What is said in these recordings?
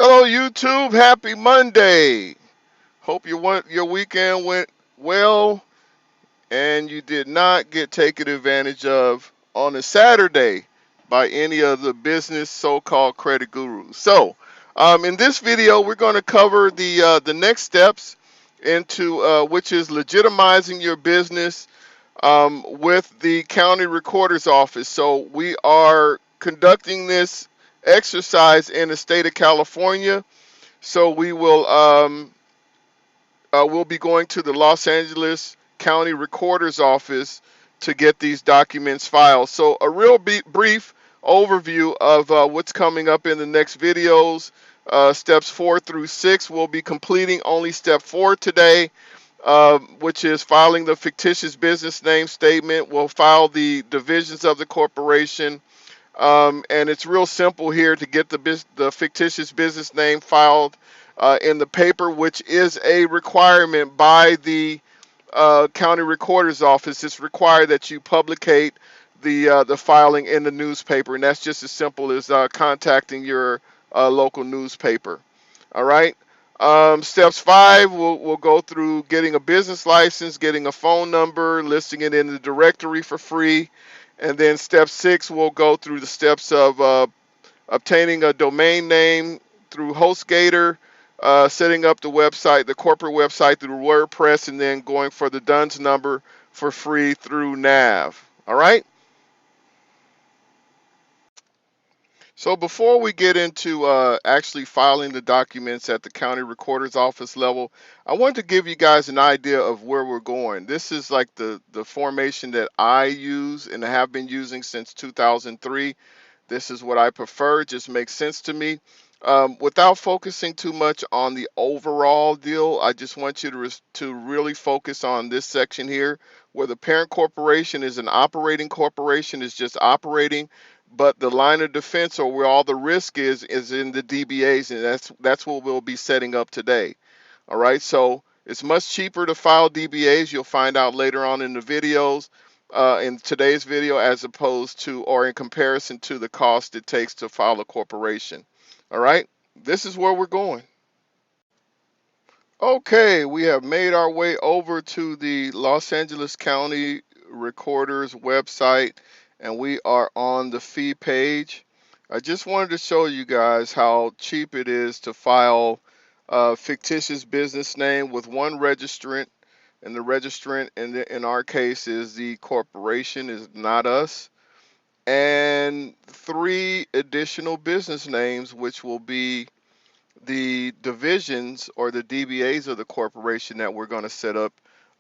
Hello YouTube, happy Monday. Hope your weekend went well and you did not get taken advantage of on a Saturday by any of the business so-called credit gurus. So, in this video, we're going to cover the next steps into which is legitimizing your business with the county recorder's office. So we are conducting this exercise in the state of California. So we'll be going to the Los Angeles County Recorder's Office to get these documents filed. So a real brief overview of what's coming up in the next videos. Steps 4 through 6. We'll be completing only step 4 today, which is filing the fictitious business name statement. We'll file the divisions of the corporation. And it's real simple here to get the fictitious business name filed in the paper, which is a requirement by the county recorder's office. It's required that you publicate the filing in the newspaper, and that's just as simple as contacting your local newspaper. All right. Steps 5, we'll go through getting a business license, getting a phone number, listing it in the directory for free. And then step 6, we'll go through the steps of obtaining a domain name through HostGator, setting up the website, the corporate website through WordPress, and then going for the DUNS number for free through Nav. All right? So before we get into actually filing the documents at the county recorder's office level, I want to give you guys an idea of where we're going. This is like the formation that I use and have been using since 2003. This is what I prefer. It just makes sense to me. Without focusing too much on the overall deal, I just want you to really focus on this section here, where the parent corporation is an operating corporation, is just operating, but the line of defense, or where all the risk is in the DBAs, and that's what we'll be setting up today. All right, so it's much cheaper to file DBAs. You'll find out later on in the videos, in today's video, as opposed to, or in comparison to, the cost it takes to file a corporation. All right, this is where we're going. Okay, we have made our way over to the Los Angeles County Recorder's website, and we are on the fee page. I just wanted to show you guys how cheap it is to file a fictitious business name with one registrant, and the registrant in our case is the corporation, is not us, and 3 additional business names, which will be the divisions or the DBAs of the corporation that we're going to set up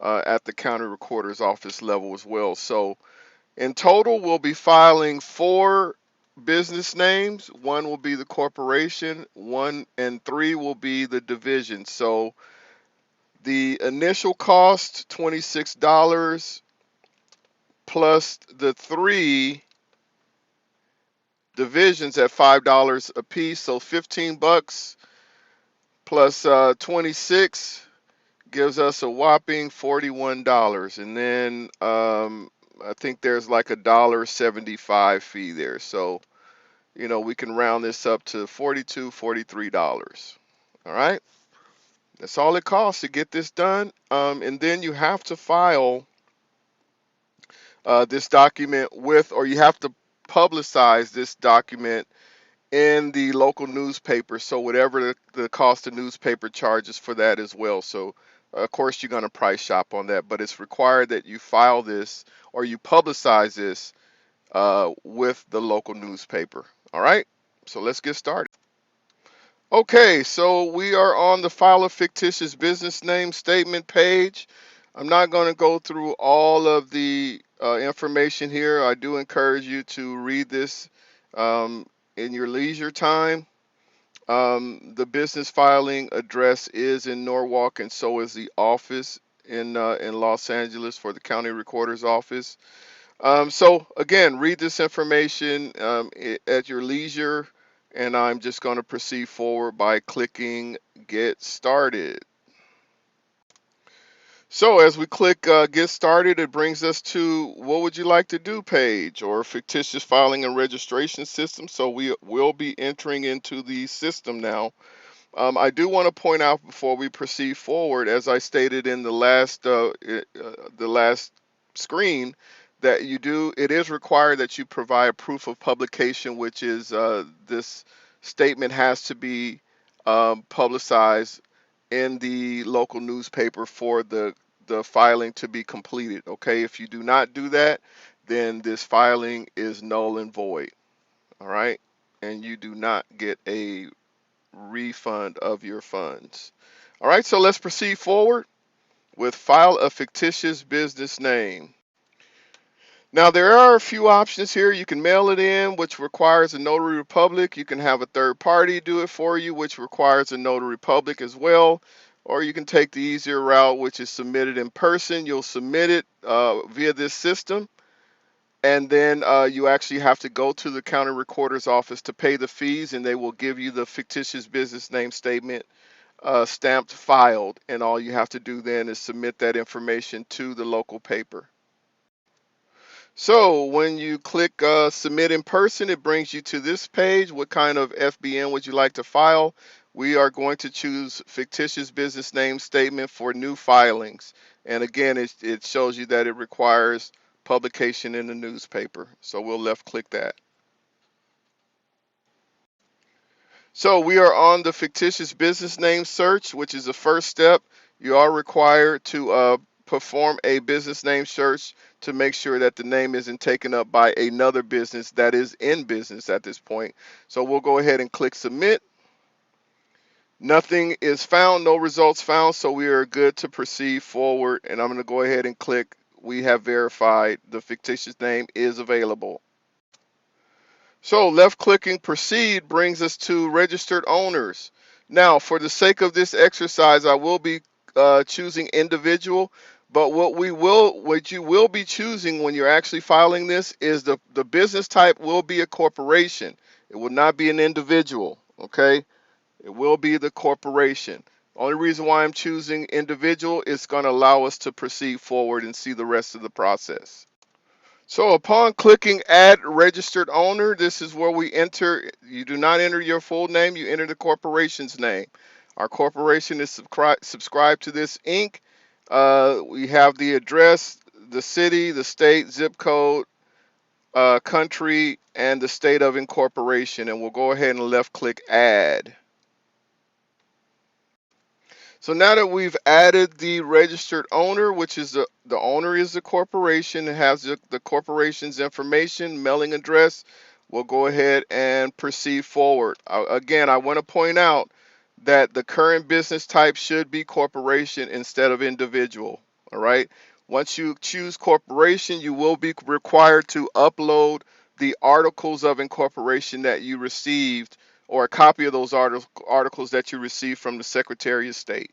at the county recorder's office level as well. So in total, we'll be filing 4 business names. 1 will be the corporation, 1 and 3 will be the division. So the initial cost, $26, plus the 3 divisions at $5 a piece, so $15 plus 26 gives us a whopping $41. And then I think there's like a $1.75 fee there. So, we can round this up to $42, $43. All right. That's all it costs to get this done. And then you have to file this document with, or you have to publicize this document in the local newspaper. So whatever the cost of newspaper charges for that as well. So of course you're going to price shop on that, but it's required that you file this or you publicize this with the local newspaper. All right, so let's get started. Okay, so we are on the file a fictitious business name statement page. I'm not going to go through all of the information here. I do encourage you to read this in your leisure time. The business filing address is in Norwalk, and so is the office in Los Angeles for the county recorder's office. So again, read this information at your leisure, and I'm just going to proceed forward by clicking Get Started. So as we click get started, it brings us to what would you like to do page or fictitious filing and registration system. So we will be entering into the system now. I do want to point out before we proceed forward, as I stated in the last screen, that it is required that you provide proof of publication, which is this statement has to be publicized in the local newspaper for the filing to be completed. Okay, if you do not do that, then this filing is null and void. All right, and you do not get a refund of your funds. All right, so let's proceed forward with file a fictitious business name. Now, there are a few options here. You can mail it in, which requires a notary public. You can have a third party do it for you, which requires a notary public as well. Or you can take the easier route, which is submit it in person. You'll submit it via this system. And then you actually have to go to the county recorder's office to pay the fees, and they will give you the fictitious business name statement stamped filed. And all you have to do then is submit that information to the local paper. So when you click submit in person, it brings you to this page. What kind of FBN would you like to file? We are going to choose fictitious business name statement for new filings. And again, it shows you that it requires publication in the newspaper. So we'll left click that. So we are on the fictitious business name search, which is the first step. You are required to perform a business name search to make sure that the name isn't taken up by another business that is in business at this point. So we'll go ahead and click submit. Nothing is found, no results found, so we are good to proceed forward. And I'm going to go ahead and click we have verified the fictitious name is available. So left clicking proceed brings us to registered owners. Now, for the sake of this exercise, I will be choosing individual, but what you will be choosing when you're actually filing this is the business type will be a corporation. It will not be an individual, okay? It will be the corporation. Only reason why I'm choosing individual is going to allow us to proceed forward and see the rest of the process. So upon clicking add registered owner, this is where we enter. You do not enter your full name, you enter the corporation's name. Our corporation is subscribed to this Inc. We have the address, the city, the state, zip code, country, and the state of incorporation. And we'll go ahead and left click add. So now that we've added the registered owner, which is the owner is the corporation, it has the corporation's information, mailing address, we'll go ahead and proceed forward. Again, I want to point out that the current business type should be corporation instead of individual. All right. Once you choose corporation, you will be required to upload the articles of incorporation that you received, or a copy of those articles that you received from the Secretary of State.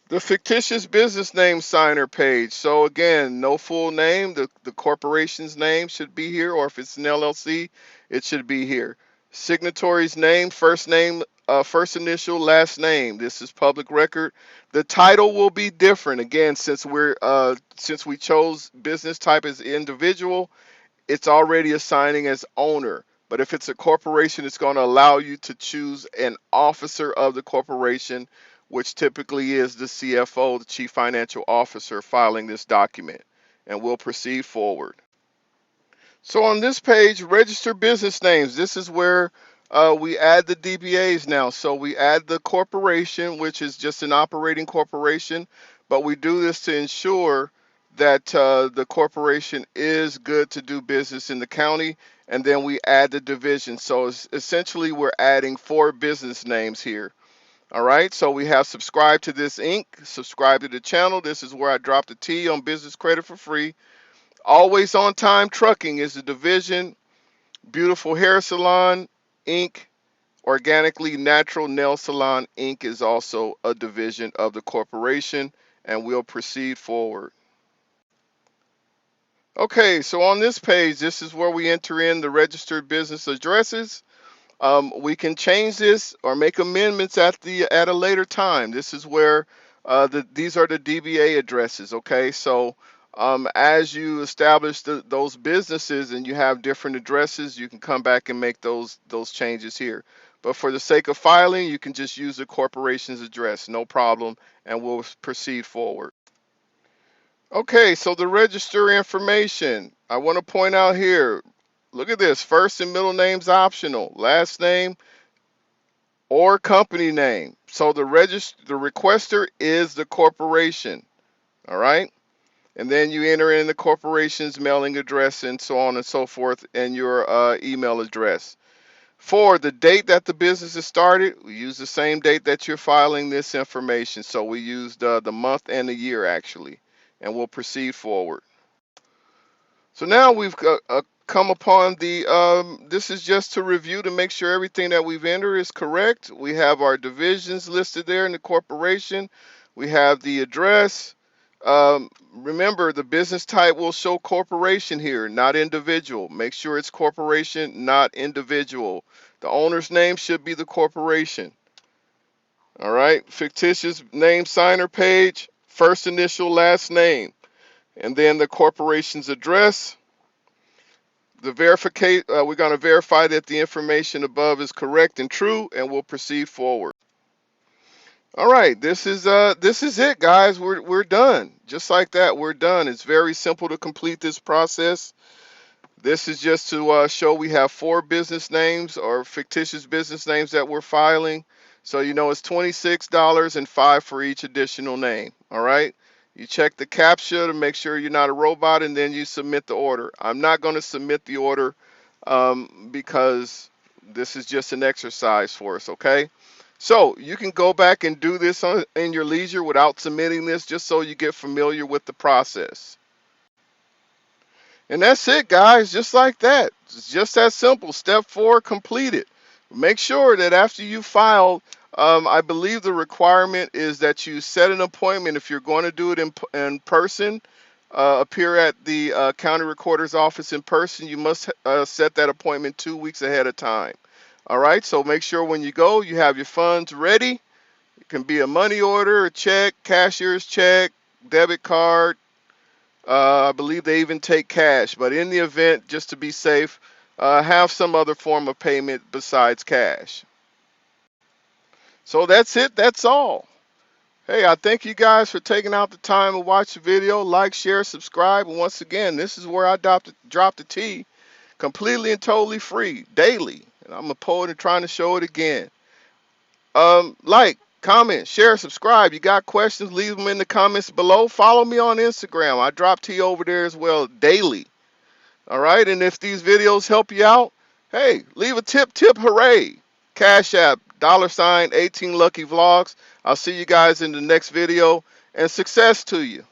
The fictitious business name signer page. So again, no full name. The corporation's name should be here, or if it's an LLC, it should be here. Signatory's name, first initial, last name. This is public record. The title will be different. Again, since we chose business type as individual, it's already assigning as owner. But if it's a corporation, it's going to allow you to choose an officer of the corporation, which typically is the CFO, the Chief Financial Officer, filing this document. And we'll proceed forward. So on this page, register business names. This is where we add the DBAs now. So we add the corporation, which is just an operating corporation, but we do this to ensure that the corporation is good to do business in the county, and then we add the division. So essentially, we're adding 4 business names here. All right, so we have subscribe to this Inc., subscribe to the channel. This is where I drop the T on business credit for free. Always on time trucking is the division. Beautiful hair salon Inc. Organically natural nail salon Inc. is also a division of the corporation, and we'll proceed forward. Okay, so on this page, this is where we enter in the registered business addresses. We can change this or make amendments at a later time. This is where these are the DBA addresses, okay? So as you establish those businesses and you have different addresses, you can come back and make those changes here. But for the sake of filing, you can just use the corporation's address, no problem, and we'll proceed forward. Okay, so the register information, I want to point out here, look at this, first and middle name's optional, last name or company name. So the requester is the corporation, all right? And then you enter in the corporation's mailing address and so on and so forth and your email address. For the date that the business is started, we use the same date that you're filing this information. So we used the month and the year actually, and we'll proceed forward. So now we've come upon this is just to review to make sure everything that we've entered is correct. We have our divisions listed there in the corporation. We have the address. Remember, the business type will show corporation here, not individual. Make sure it's corporation, not individual. The owner's name should be the corporation. All right, fictitious name signer page, first initial, last name, and then the corporation's address. We're going to verify that the information above is correct and true, and we'll proceed forward. All right, this is it, guys. We're done. Just like that, we're done. It's very simple to complete this process. This is just to show we have 4 business names or fictitious business names that we're filing. So you know it's $26 and $5 for each additional name. All right. You check the CAPTCHA to make sure you're not a robot, and then you submit the order. I'm not going to submit the order because this is just an exercise for us, okay? So you can go back and do this in your leisure without submitting this, just so you get familiar with the process. And that's it, guys, just like that. It's just that simple. Step 4 completed. Make sure that after you file, I believe the requirement is that you set an appointment. If you're going to do it in person, appear at the county recorder's office in person, you must set that appointment 2 weeks ahead of time. All right, so make sure when you go, you have your funds ready. It can be a money order, a check, cashier's check, debit card. I believe they even take cash, but in the event, just to be safe, have some other form of payment besides cash. So that's it. That's all. Hey, I thank you guys for taking out the time to watch the video. Like, share, subscribe. And once again, this is where I drop the T completely and totally free, daily. And I'm a poet and trying to show it again. Like, comment, share, subscribe. You got questions, leave them in the comments below. Follow me on Instagram. I drop T over there as well daily. All right, and if these videos help you out, hey, leave a tip, hooray. Cash App, $18 Lucky Vlogs. I'll see you guys in the next video, and success to you.